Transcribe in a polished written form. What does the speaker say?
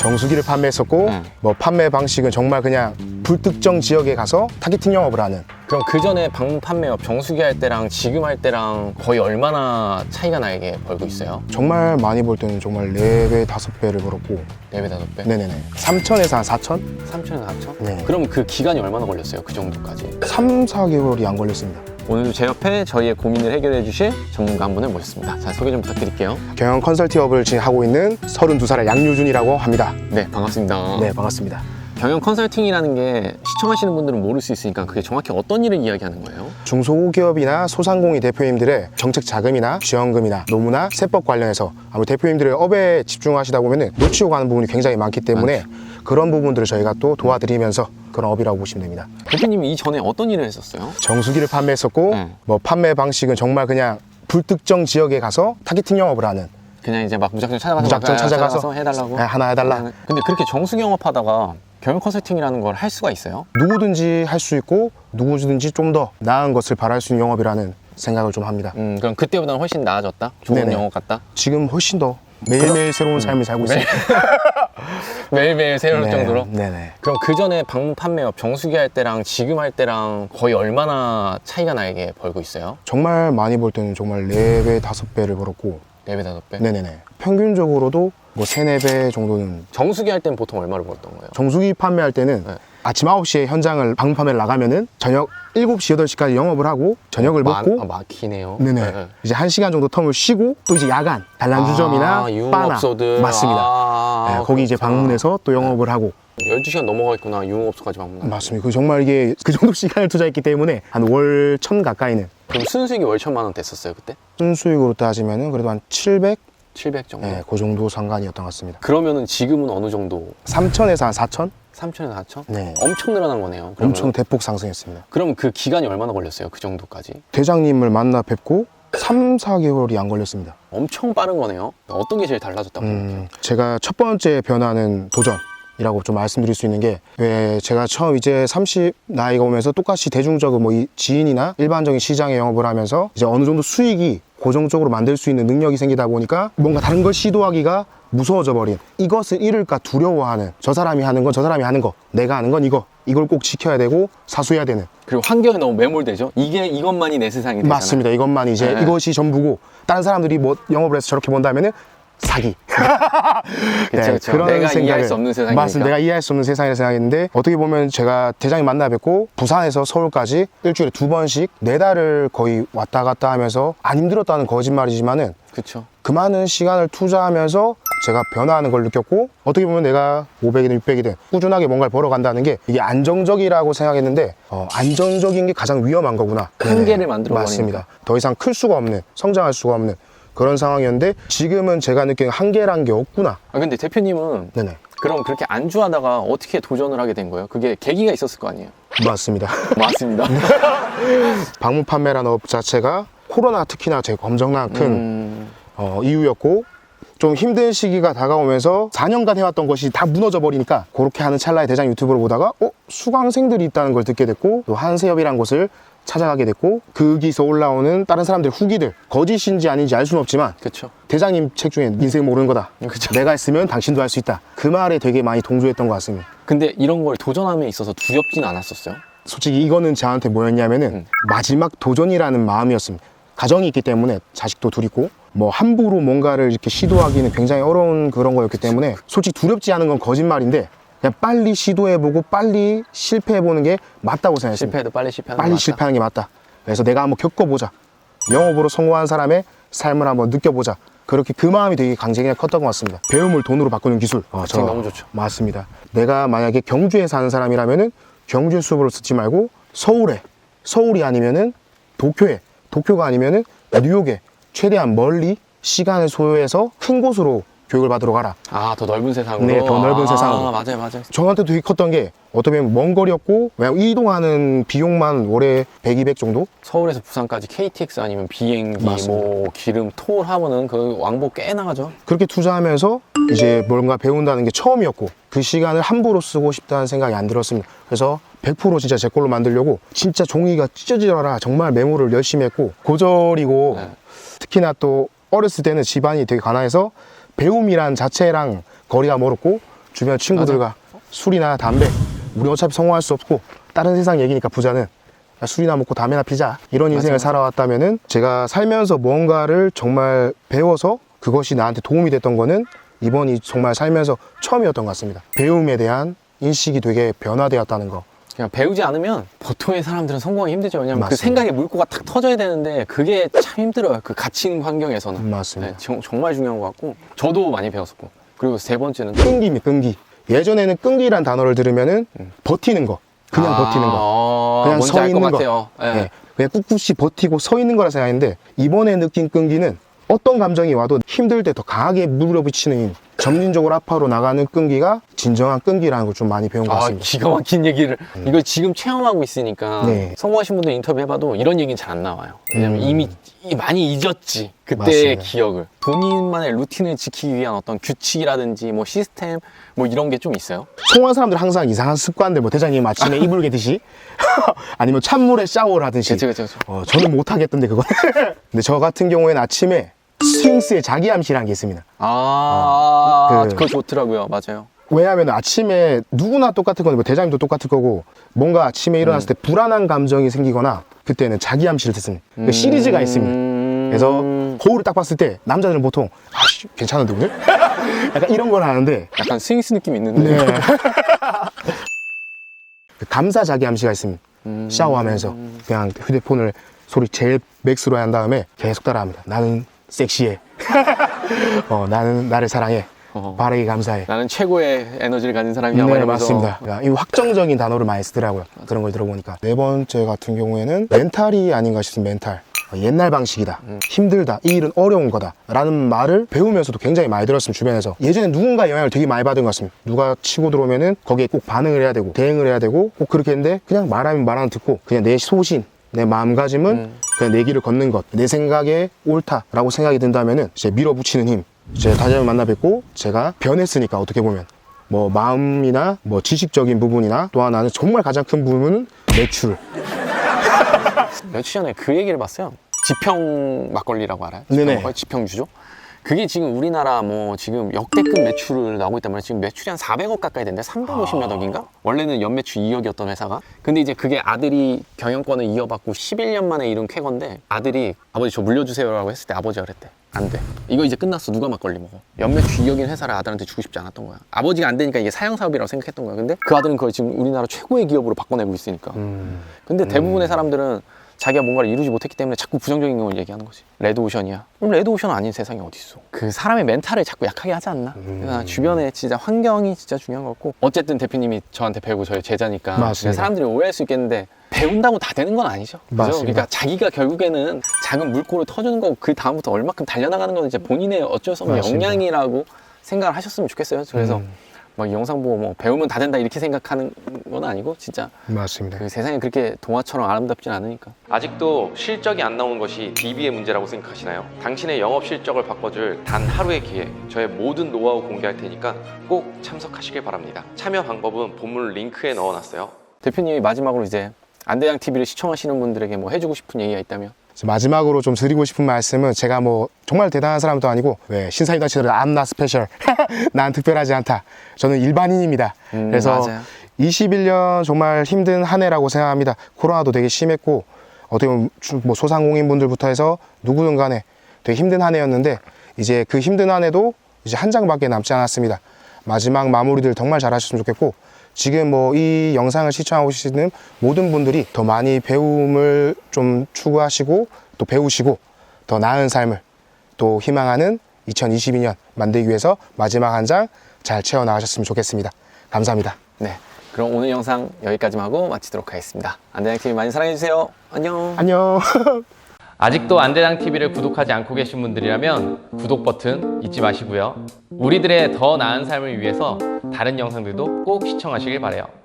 정수기를 판매했었고 뭐 판매 방식은 정말 그냥 불특정 지역에 가서 타겟팅 영업을 하는. 그럼 그 전에 방문 판매업 정수기 할 때랑 지금 할 때랑 거의 얼마나 차이가 나게 벌고 있어요? 정말 많이 벌 때는 정말 4배, 5배를 벌었고 4배, 5배? 네네네 3천에서 한 4천? 3천에서 4천? 네. 그럼 그 기간이 얼마나 걸렸어요? 그 정도까지? 3, 4개월이 안 걸렸습니다. 오늘도 제 옆에 저희의 고민을 해결해 주실 전문가 한 분을 모셨습니다. 자, 소개 좀 부탁드릴게요. 경영 컨설팅업을 지금 하고 있는 32살의 양유준이라고 합니다. 네, 반갑습니다. 네, 반갑습니다. 경영 컨설팅이라는 게 시청하시는 분들은 모를 수 있으니까 그게 정확히 어떤 일을 이야기하는 거예요? 중소기업이나 소상공인 대표님들의 정책 자금이나 지원금이나 노무나 세법 관련해서 아무래도 대표님들의 업에 집중하시다 보면 놓치고 가는 부분이 굉장히 많기 때문에 그런 부분들을 저희가 또 도와드리면서 그런 업이라고 보시면 됩니다. 대표님이 이전에 어떤 일을 했었어요? 정수기를 판매했었고 뭐 판매 방식은 정말 그냥 불특정 지역에 가서 타겟팅 영업을 하는. 그냥 이제 막 무작정 찾아가서 해달라고? 네, 하나 해달라. 근데 그렇게 정수기 영업하다가 경영 컨설팅이라는 걸 할 수가 있어요? 누구든지 할 수 있고 누구든지 좀 더 나은 것을 바랄 수 있는 영업이라는 생각을 좀 합니다. 그럼 그때보다는 훨씬 나아졌다? 좋은 네네. 영업 같다? 지금 훨씬 더 매일매일 새로운 삶을 살고 있습니다. 매일매일 새로울 정도로? 네네. 그럼 그 전에 방문 판매업 정수기 할 때랑 지금 할 때랑 거의 얼마나 차이가 나게 벌고 있어요? 정말 많이 벌 때는 정말 4배, 5배를 벌었고 4배, 5배? 네네네. 평균적으로도 뭐 3, 4배 정도는. 정수기 할 때는 보통 얼마를 벌었던 거예요? 정수기 판매할 때는 네. 아침 9시에 현장을 방문 판매를 나가면은 저녁 7시, 8시까지 영업을 하고 저녁을 먹고 막히네요. 네네. 이제 1시간 정도 텀을 쉬고 또 이제 야간 단란주점이나 바나 유흥업소들. 맞습니다. 네, 거기 이제 방문해서 또 영업을 하고 12시간 넘어가겠구나, 유흥업소까지 방문하고. 맞습니다. 그 정말 이게 그 정도 시간을 투자했기 때문에 한 월 1,000 가까이는. 그럼 순수익이 월 1,000만 원 됐었어요, 그때? 순수익으로 따지면은 그래도 한 700? 700 정도? 네, 그 정도 상관이었던 것 같습니다. 그러면은 지금은 어느 정도? 3천에서 한 4천? 3천에서 4천? 네. 엄청 늘어난 거네요. 그러면. 엄청 대폭 상승했습니다. 그럼 그 기간이 얼마나 걸렸어요, 그 정도까지? 대장님을 만나 뵙고 3, 4개월이 안 걸렸습니다. 엄청 빠른 거네요. 어떤 게 제일 달라졌다고 생각해요? 제가 첫 번째 변화는 도전이라고 좀 말씀드릴 수 있는 게, 왜 제가 처음 이제 30 나이가 오면서 똑같이 대중적인 뭐 이 지인이나 일반적인 시장에 영업을 하면서 이제 어느 정도 수익이 고정적으로 만들 수 있는 능력이 생기다 보니까 뭔가 다른 걸 시도하기가 무서워져 버린, 이것을 잃을까 두려워하는, 저 사람이 하는 건 저 사람이 하는 거, 내가 하는 건 이걸 꼭 지켜야 되고 사수해야 되는. 그리고 환경에 너무 매몰되죠? 이것만이 내 세상이 되잖아요. 맞습니다. 이것만 이제 이것이 전부고, 다른 사람들이 뭐 영업을 해서 저렇게 본다면은 사기. 그쵸. 그런 내가 생각을, 이해할 수 없는 세상이니까. 맞습니다. 내가 이해할 수 없는 세상이라 생각했는데, 어떻게 보면 제가 대장님 만나 뵙고 부산에서 서울까지 일주일에 2번씩 4달을 거의 왔다 갔다 하면서, 안 힘들었다는 거짓말이지만은 그쵸. 그 많은 시간을 투자하면서 제가 변화하는 걸 느꼈고, 어떻게 보면 내가 500이든 600이든 꾸준하게 뭔가를 벌어간다는 게 이게 안정적이라고 생각했는데, 안정적인 게 가장 위험한 거구나. 한계를 만들어 버리니까. 맞습니다. 더 이상 클 수가 없는, 성장할 수가 없는 그런 상황이었는데, 지금은 제가 느끼는 한계란 게 없구나. 근데 대표님은 네네. 그럼 그렇게 안주하다가 어떻게 도전을 하게 된 거예요? 그게 계기가 있었을 거 아니에요? 맞습니다. 맞습니다. 방문 판매라는 업 자체가 코로나 특히나 제 엄청난 큰 이유였고, 좀 힘든 시기가 다가오면서 4년간 해왔던 것이 다 무너져 버리니까, 그렇게 하는 찰나에 대장 유튜브를 보다가 수강생들이 있다는 걸 듣게 됐고, 또 한세협이라는 곳을 찾아가게 됐고, 거기서 올라오는 다른 사람들의 후기들, 거짓인지 아닌지 알 수는 없지만 그쵸. 대장님 책 중에 인생 모르는 거다, 그쵸. 내가 했으면 당신도 할 수 있다, 그 말에 되게 많이 동조했던 것 같습니다. 근데 이런 걸 도전함에 있어서 두렵진 않았었어요? 솔직히 이거는 저한테 뭐였냐면은 마지막 도전이라는 마음이었습니다. 가정이 있기 때문에, 자식도 둘 있고, 뭐 함부로 뭔가를 이렇게 시도하기는 굉장히 어려운 그런 거였기 때문에, 솔직히 두렵지 않은 건 거짓말인데, 그냥 빨리 시도해보고 빨리 실패해보는 게 맞다고 생각했습니다. 실패해도 빨리 실패하는 게 빨리 맞다? 실패하는 게 맞다. 그래서 내가 한번 겪어보자, 영업으로 성공한 사람의 삶을 한번 느껴보자, 그렇게 그 마음이 되게 강제가 컸던 것 같습니다. 배움을 돈으로 바꾸는 기술. 너무 좋죠. 맞습니다. 내가 만약에 경주에 사는 사람이라면은 경주에 수업을 듣지 말고 서울이 아니면은 도쿄가 아니면은 뉴욕에 최대한 멀리 시간을 소요해서 큰 곳으로 교육을 받으러 가라. 더 넓은 세상으로? 네, 더 넓은 세상으로. 맞아요. 저한테 되게 컸던 게, 어떻게 보면 먼 거리였고, 왜냐면 이동하는 비용만 월에 100, 200 정도? 서울에서 부산까지 KTX 아니면 비행기, 맞습니다. 뭐 기름, 톨 하면은 그 왕복 꽤 나가죠. 그렇게 투자하면서 이제 뭔가 배운다는 게 처음이었고, 그 시간을 함부로 쓰고 싶다는 생각이 안 들었습니다. 그래서 100% 진짜 제 걸로 만들려고 진짜 종이가 찢어지더라 정말 메모를 열심히 했고, 고졸이고 특히나 또 어렸을 때는 집안이 되게 가난해서 배움이란 자체랑 거리가 멀었고, 주변 친구들과 술이나 담배, 우리 어차피 성공할 수 없고 다른 세상 얘기니까 부자는 야, 술이나 먹고 담배나 피자 이런 인생을 살아왔다면은 제가 살면서 뭔가를 정말 배워서 그것이 나한테 도움이 됐던 거는 이번이 정말 살면서 처음이었던 것 같습니다. 배움에 대한 인식이 되게 변화되었다는 거. 그냥 배우지 않으면 보통의 사람들은 성공하기 힘들죠. 왜냐면 그 맞습니다. 생각의 물꼬가 탁 터져야 되는데 그게 참 힘들어요. 그 갇힌 환경에서는. 맞습니다. 정말 중요한 것 같고 저도 많이 배웠었고 그리고 세 번째는 끈기입니다. 끈기. 예전에는 끈기란 단어를 들으면은 버티는 거, 그냥 버티는 거, 그냥 뭔지 서 알 것 있는 거. 같아요. 예. 네, 그냥 꿋꿋이 버티고 서 있는 거라 생각했는데 이번에 느낀 끈기는 어떤 감정이 와도 힘들 때 더 강하게 물어붙이는 힘, 점진적으로 앞으로 나가는 끈기가 진정한 끈기라는 걸 좀 많이 배운 것 같습니다. 기가 막힌 얘기를 이걸 지금 체험하고 있으니까 네. 성공하신 분들 인터뷰해봐도 이런 얘기는 잘 안 나와요. 왜냐면 이미 많이 잊었지 그때의 맞습니다. 기억을. 본인만의 루틴을 지키기 위한 어떤 규칙이라든지 뭐 시스템 뭐 이런 게 좀 있어요? 성공한 사람들 항상 이상한 습관들, 뭐 대장님 아침에 이불 개듯이 아니면 찬물에 샤워를 하듯이. 그쵸. 저는 못 하겠던데 그건. 근데 저 같은 경우에는 아침에 스윙스의 자기암시라는 게 있습니다. 그거 좋더라고요. 맞아요. 왜냐하면 아침에 누구나 똑같은 건데 뭐 대장님도 똑같을 거고 뭔가 아침에 일어났을 때 불안한 감정이 생기거나 그때는 자기암시를 듣습니다. 그 시리즈가 있습니다. 그래서 거울을 딱 봤을 때 남자들은 보통 아씨 괜찮은데 오늘? 약간 이런 걸 하는데 약간 스윙스 느낌 있는데. 네. 그 감사 자기암시가 있습니다. 샤워하면서 그냥 휴대폰을 소리 제일 맥스로 한 다음에 계속 따라합니다. 나는 섹시해. 나는 나를 사랑해. 바르게 감사해. 나는 최고의 에너지를 가진 사람이야. 네, 이러면서. 맞습니다. 이 확정적인 단어를 많이 쓰더라고요. 그런 걸 들어보니까. 네 번째 같은 경우에는 멘탈이 아닌가 싶은 멘탈. 옛날 방식이다. 힘들다. 이 일은 어려운 거다. 라는 말을 배우면서도 굉장히 많이 들었습니다. 주변에서. 예전에 누군가의 영향을 되게 많이 받은 것 같습니다. 누가 치고 들어오면은 거기에 꼭 반응을 해야 되고 대응을 해야 되고 꼭 그렇게 했는데 그냥 말하면 말 안 듣고 그냥 내 소신, 내 마음가짐은 그냥 내 길을 걷는 것. 내 생각에 옳다라고 생각이 든다면은 이제 밀어붙이는 힘. 이제 다시 한번 만나 뵙고 제가 변했으니까 어떻게 보면 뭐 마음이나 뭐 지식적인 부분이나 또 하나는 정말 가장 큰 부분은 매출. 며칠 전에 그 얘기를 봤어요. 지평 막걸리라고 알아요? 네네. 막걸리, 지평주죠? 그게 지금 우리나라 뭐 지금 역대급 매출을 나오고 있단 말이에요. 지금 매출이 한 400억 가까이 된대. 350몇 억인가? 원래는 연매출 2억이었던 회사가. 근데 이제 그게 아들이 경영권을 이어받고 11년 만에 이룬 쾌거인데 아들이 아버지 저 물려주세요라고 했을 때 아버지가 그랬대. 안 돼. 이거 이제 끝났어. 누가 막걸리 먹어. 연매출 2억인 회사를 아들한테 주고 싶지 않았던 거야. 아버지가 안 되니까 이게 사형사업이라고 생각했던 거야. 근데 그 아들은 그걸 지금 우리나라 최고의 기업으로 바꿔내고 있으니까. 근데 대부분의 사람들은 자기가 뭔가를 이루지 못했기 때문에 자꾸 부정적인 걸 얘기하는 거지. 레드오션이야. 그럼 레드오션 아닌 세상이 어디 있어. 그 사람의 멘탈을 자꾸 약하게 하지 않나. 그러니까 주변에 진짜 환경이 진짜 중요한 것 같고 어쨌든 대표님이 저한테 배우고 저희 제자니까 맞습니다. 사람들이 오해할 수 있겠는데 배운다고 다 되는 건 아니죠. 그죠? 맞습니다. 그러니까 자기가 결국에는 작은 물꼬를 터주는 거고 그 다음부터 얼마큼 달려나가는 건 이제 본인의 어쩔 수 없는 맞습니다. 역량이라고 생각을 하셨으면 좋겠어요. 그래서 막 영상 보고 뭐 배우면 다 된다 이렇게 생각하는 건 아니고 진짜 맞습니다. 그 세상이 그렇게 동화처럼 아름답진 않으니까. 아직도 실적이 안 나오는 것이 DB의 문제라고 생각하시나요? 당신의 영업 실적을 바꿔줄 단 하루의 기회, 저의 모든 노하우 공개할 테니까 꼭 참석하시길 바랍니다. 참여 방법은 본문 링크에 넣어놨어요. 대표님이 마지막으로 이제 안대장 TV를 시청하시는 분들에게 뭐 해주고 싶은 얘기가 있다면? 마지막으로 좀 드리고 싶은 말씀은 제가 뭐 정말 대단한 사람도 아니고 왜 신사임당 치더라도 I'm not special. 난 특별하지 않다. 저는 일반인입니다. 그래서 맞아요. 21년 정말 힘든 한 해라고 생각합니다. 코로나도 되게 심했고 어떻게 보면 뭐 소상공인분들부터 해서 누구든 간에 되게 힘든 한 해였는데 이제 그 힘든 한 해도 이제 한 장밖에 남지 않았습니다. 마지막 마무리들 정말 잘 하셨으면 좋겠고 지금 뭐 이 영상을 시청하고 계시는 모든 분들이 더 많이 배움을 좀 추구하시고 또 배우시고 더 나은 삶을 또 희망하는 2022년 만들기 위해서 마지막 한 장 잘 채워 나가셨으면 좋겠습니다. 감사합니다. 네, 그럼 오늘 영상 여기까지만 하고 마치도록 하겠습니다. 안대장 TV 많이 사랑해주세요. 안녕. 안녕. 아직도 안대장 TV를 구독하지 않고 계신 분들이라면 구독 버튼 잊지 마시고요. 우리들의 더 나은 삶을 위해서 다른 영상들도 꼭 시청하시길 바라요.